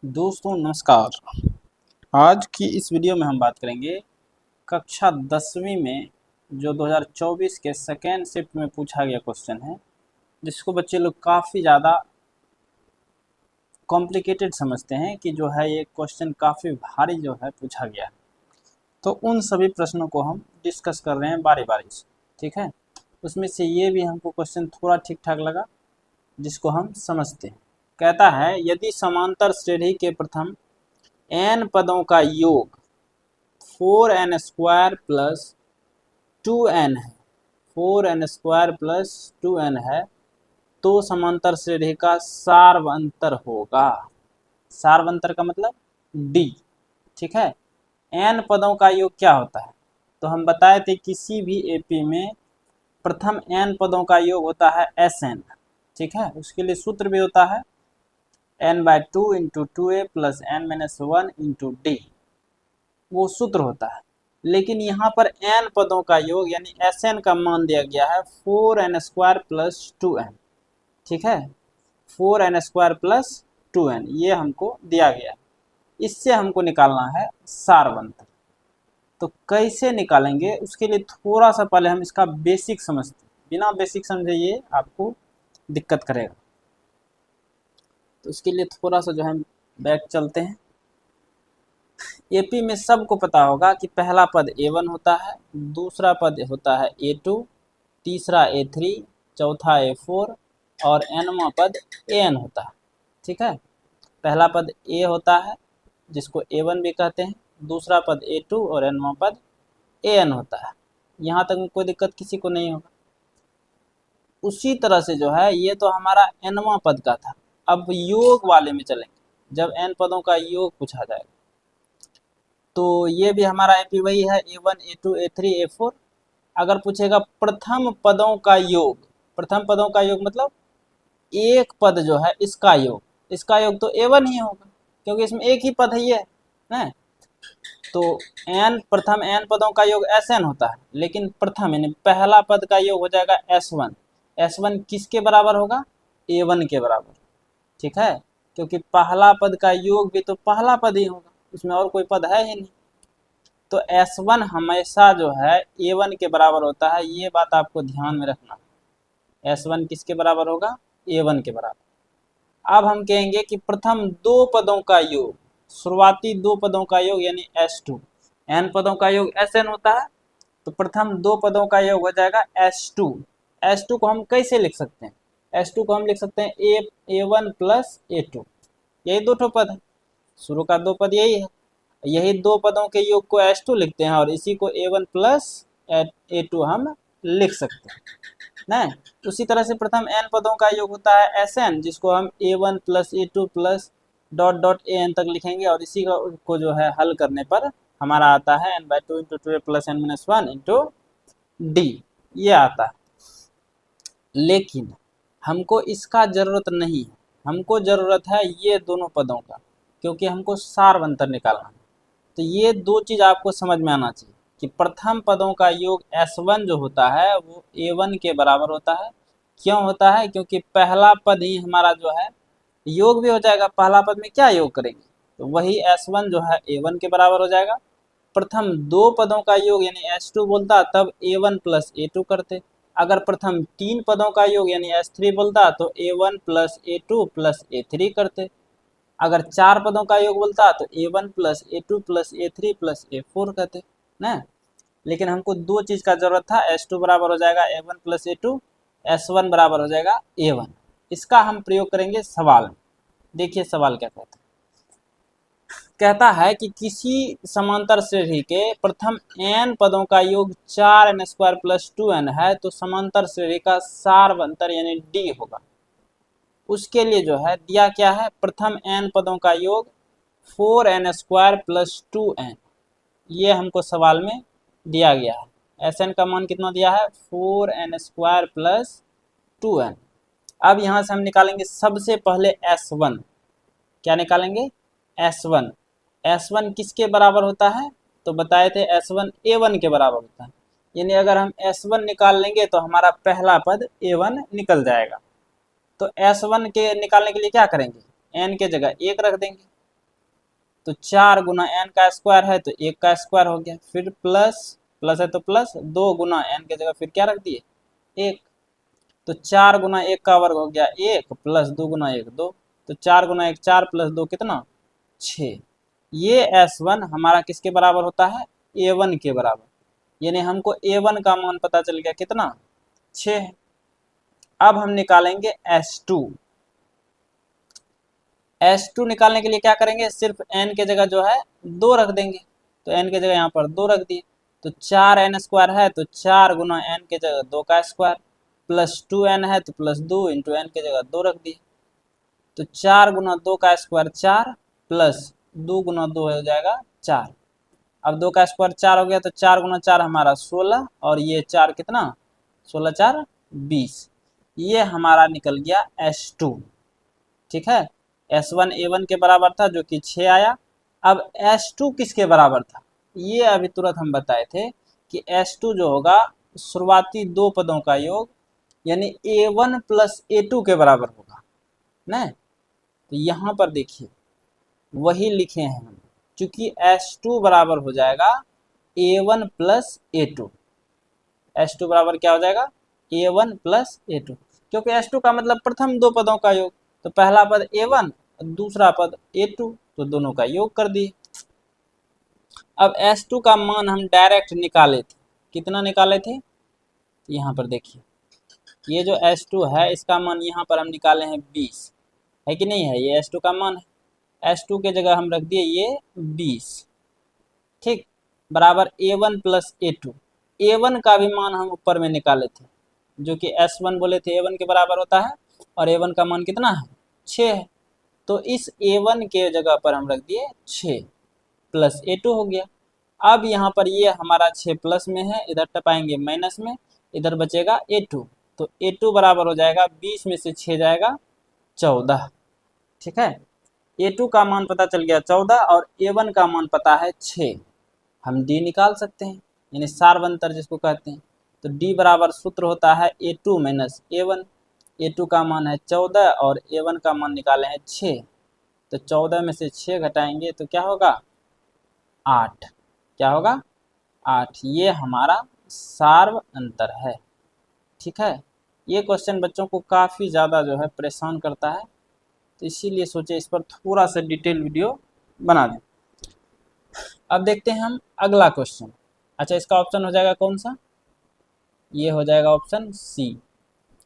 दोस्तों नमस्कार। आज की इस वीडियो में हम बात करेंगे कक्षा 10वीं में जो 2024 के सेकेंड शिफ्ट में पूछा गया क्वेश्चन है, जिसको बच्चे लोग काफ़ी ज़्यादा कॉम्प्लिकेटेड समझते हैं कि जो है ये क्वेश्चन काफ़ी भारी जो है पूछा गया है। तो उन सभी प्रश्नों को हम डिस्कस कर रहे हैं बारी बारी से, ठीक है। उसमें से ये भी हमको क्वेश्चन थोड़ा ठीक ठाक लगा, जिसको हम समझते हैं। कहता है यदि समांतर श्रेणी के प्रथम n पदों का योग 4n² प्लस 2n है, 4n² प्लस 2n है, तो समांतर श्रेणी का सार्वंतर होगा। सार्वंतर का मतलब d, ठीक है। n पदों का योग क्या होता है, तो हम बताए थे किसी भी एपी में प्रथम n पदों का योग होता है Sn, ठीक है। उसके लिए सूत्र भी होता है n/2 × 2a plus n-1 × d, वो सूत्र होता है। लेकिन यहाँ पर n पदों का योग यानी Sn का मान दिया गया है 4n² प्लस 2n, ठीक है। 4n² प्लस 2n ये हमको दिया गया है। इससे हमको निकालना है सार्वंतर। तो कैसे निकालेंगे उसके लिए थोड़ा सा पहले हम इसका बेसिक समझते हैं। बिना बेसिक समझे ये आपको दिक्कत करेगा। तो उसके लिए थोड़ा सा जो है बैक चलते हैं। एपी में सबको पता होगा कि पहला पद a1 होता है, दूसरा पद होता है a2, तीसरा a3, चौथा a4 और nवां पद an होता है, ठीक है। पहला पद a होता है जिसको a1 भी कहते हैं, दूसरा पद a2 और nवां पद an होता है। यहाँ तक में कोई दिक्कत किसी को नहीं होगा। उसी तरह से जो है ये तो हमारा nवां पद का था। अब योग वाले में चलेंगे, जब n पदों का योग पूछा जाएगा तो ये भी हमारा एपी वही है a1 a2 a3 a4। अगर पूछेगा प्रथम पदों का योग, प्रथम पदों का योग मतलब एक पद जो है इसका योग तो a1 ही होगा, क्योंकि इसमें एक ही पद है ये है। तो प्रथम n पदों का योग Sn होता है, लेकिन प्रथम यानी पहला पद का योग हो जाएगा S1। S1 किसके बराबर होगा, a1 के बराबर, ठीक है। क्योंकि पहला पद का योग भी तो पहला पद ही होगा, उसमें और कोई पद है ही नहीं। तो S1 हमेशा जो है a1 के बराबर होता है, ये बात आपको ध्यान में रखना। S1 किसके बराबर होगा, a1 के बराबर। अब हम कहेंगे कि प्रथम दो पदों का योग, शुरुआती दो पदों का योग यानी S2, n पदों का योग Sn होता है, तो प्रथम दो पदों का योग हो जाएगा S2। S2 को हम कैसे लिख सकते हैं, S2 को हम लिख सकते हैं a1 प्लस a2, यही दो ठो पद है, शुरू का दो पद यही है। यही दो पदों के योग को S2 लिखते हैं और इसी को a1 प्लस a2 हम लिख सकते हैं ना। उसी तरह से प्रथम n पदों का योग होता है Sn, जिसको हम a1 plus a2 plus dot dot an तक लिखेंगे और इसी को जो है हल करने पर हमारा आता है n/2 × 2a plus n-1 × d, ये आता है। लेकिन हमको इसका जरूरत नहीं है, हमको जरूरत है ये दोनों पदों का, क्योंकि हमको सार्वंतर निकालना है। तो ये दो चीज़ आपको समझ में आना चाहिए कि प्रथम पदों का योग S1 जो होता है वो a1 के बराबर होता है। क्यों होता है, क्योंकि पहला पद ही हमारा जो है योग भी हो जाएगा। पहला पद में क्या योग करेंगे, तो वही S1 जो है a1 के बराबर हो जाएगा। प्रथम दो पदों का योग यानी S2 बोलता तब a1 प्लस a2 करते। अगर प्रथम तीन पदों का योग यानी S3 बोलता तो a1 plus a2 plus a3 करते। अगर चार पदों का योग बोलता तो a1 plus a2 plus a3 plus a4 कहते ना। लेकिन हमको दो चीज़ का जरूरत था, S2 बराबर हो जाएगा a1 प्लस a2, S1 बराबर हो जाएगा a1। इसका हम प्रयोग करेंगे सवाल में। देखिए सवाल क्या कहता है। कहता है कि किसी समांतर श्रेणी के प्रथम n पदों का योग 4n² प्लस 2n है, तो समांतर श्रेणी का सार्वंतर यानी d होगा। उसके लिए जो है दिया क्या है, प्रथम n पदों का योग 4n² प्लस 2n, ये हमको सवाल में दिया गया है। Sn का मान कितना दिया है, 4n² प्लस 2n। अब यहाँ से हम निकालेंगे सबसे पहले S1। क्या निकालेंगे, S1। S1 किसके बराबर होता है, तो बताए थे S1 a1 के बराबर होता है। यानी अगर हम S1 निकाल लेंगे तो हमारा पहला पद a1 निकल जाएगा। तो S1 के निकालने के लिए क्या करेंगे, n के जगह 1 रख देंगे। तो 4 गुना एन का स्क्वायर है तो 1 का स्क्वायर हो गया, फिर प्लस प्लस है तो प्लस 2 गुना एन की जगह फिर क्या रख दिए 1, तो 4 गुना 1 का वर्ग हो गया 1 प्लस 2 गुना 1 2, तो 4 गुना 1 4 प्लस 2 कितना 6। ये S1 हमारा किसके बराबर होता है A1 के बराबर, यानी हमको A1 का मान पता चल गया कितना 6 है। अब हम निकालेंगे S2। S2 निकालने के लिए क्या करेंगे, सिर्फ n के जगह जो है 2 रख देंगे, तो n के जगह यहाँ पर 2 रख दिए, तो 4n स्क्वायर है तो 4 गुना n के जगह 2 का स्क्वायर, प्लस 2n है तो प्लस 2 इंटू n के जगह 2 रख दिए, तो 4 गुना 2 का स्क्वायर 4 प्लस 2 गुना 2 हो जाएगा 4। अब 2 का स्क्वायर 4 हो गया तो 4 गुना 4 हमारा 16 और ये 4 कितना 16 4 20, ये हमारा निकल गया S2। ठीक है, S1 A1 के बराबर था जो कि 6 आया। अब S2 किसके बराबर था, ये अभी तुरंत हम बताए थे कि S2 जो होगा शुरुआती दो पदों का योग, यानी A1 प्लस A2 के बराबर होगा ना। तो यहाँ पर देखिए वही लिखे हैं हम, क्योंकि S2 बराबर हो जाएगा A1 प्लस A2। S2 बराबर क्या हो जाएगा A1 प्लस A2, क्योंकि S2 का मतलब प्रथम दो पदों का योग, तो पहला पद A1 दूसरा पद A2, तो दोनों का योग कर दिए। अब S2 का मान हम डायरेक्ट निकाले थे, कितना निकाले थे, यहाँ पर देखिए ये जो S2 है इसका मान यहाँ पर हम निकाले हैं 20, है कि नहीं है, ये S2 का मान है। S2 के जगह हम रख दिए ये 20, ठीक, बराबर A1 प्लस A2। A1 का भी मान हम ऊपर में निकाले थे, जो कि S1 बोले थे A1 के बराबर होता है, और A1 का मान कितना है 6 है, तो इस A1 के जगह पर हम रख दिए 6 प्लस A2 हो गया। अब यहाँ पर ये हमारा 6 प्लस में है, इधर टपाएंगे माइनस में, इधर बचेगा A2, तो A2 बराबर हो जाएगा 20 में से 6 जाएगा 14। ठीक है, A2 का मान पता चल गया 14 और A1 का मान पता है 6, हम D निकाल सकते हैं, यानी सार्वंतर जिसको कहते हैं। तो D बराबर सूत्र होता है A2 माइनस A1, A2 का मान है 14 और A1 का मान निकाले हैं 6, तो 14 में से 6 घटाएंगे तो क्या होगा 8, क्या होगा 8, ये हमारा सार्व अंतर है। ठीक है, ये क्वेश्चन बच्चों को काफ़ी ज़्यादा जो है परेशान करता है, तो इसीलिए सोचे इस पर थोड़ा सा डिटेल वीडियो बना दें। अब देखते हैं हम अगला क्वेश्चन। अच्छा, इसका ऑप्शन हो जाएगा कौन सा, ये हो जाएगा ऑप्शन सी।